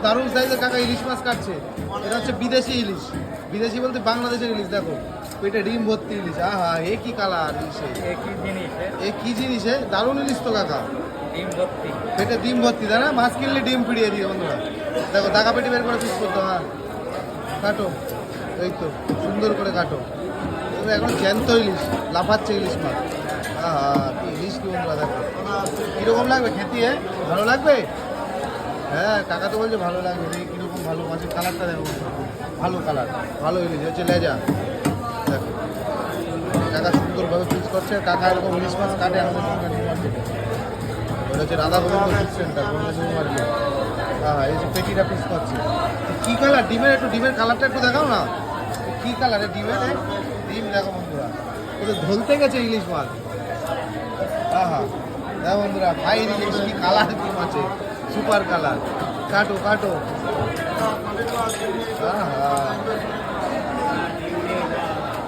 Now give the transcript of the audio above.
দারুণ সাইজের কাকা ইলিশ মাছ কাটছে। এটা হচ্ছে বিদেশি ইলিশ, বিদেশি বলতে বাংলাদেশের ইলিশ। দেখো পেটে ডিম ভর্তি ইলিশ, আহা এ কি কালার ইলিশে, এ কি জিনিসে, দারুণ ইলিশ তো কাকা, ডিম ভর্তি, পেটে ডিম ভর্তি, তাই না? মাছ কিনলে ডিম ফিরিয়ে দিয়ে বন্ধুরা। দেখো টাকা পেটি বের করে পিস করতো, হ্যাঁ কাটো, এই তো সুন্দর করে কাটো। এখন জ্যান্ত ইলিশ, লাফাচ্ছে ইলিশ মাছ, আহা কি ইলিশ কি বন্ধুরা। দেখো কীরকম লাগবে খেতে, ভালো লাগবে? হ্যাঁ কাকা তো বলছে ভালো লাগবে। দেখি কীরকম ভালো মাছের কালারটা দেখো, ভালো কালার, ভালো ইলিশ হচ্ছে লেজা। দেখো কাকা সুন্দরভাবে পিস করছে। কাকা এরকম ইলিশ মাছ কাটে আমাদের সঙ্গে নিউ মার্কেটে। ওটা হচ্ছে রাধা গোবিন্দ ফিশ সেন্টার, গোবিন্দ নিউ মার্কেট। হ্যাঁ এই যে পেটিটা পিস করছে। কী কালার ডিমের, একটু ডিমের কালারটা একটু দেখাও না, কী কালারে ডিমের, ডিম দেখো বন্ধুরা, ওদের ধলতে গেছে ইলিশ মাছ। হ্যাঁ হ্যাঁ দেখো বন্ধুরা, ভাই ইলিশ কি কালার ডিম আছে, সুপার কালার। কাটো কাটো, হ্যাঁ হ্যাঁ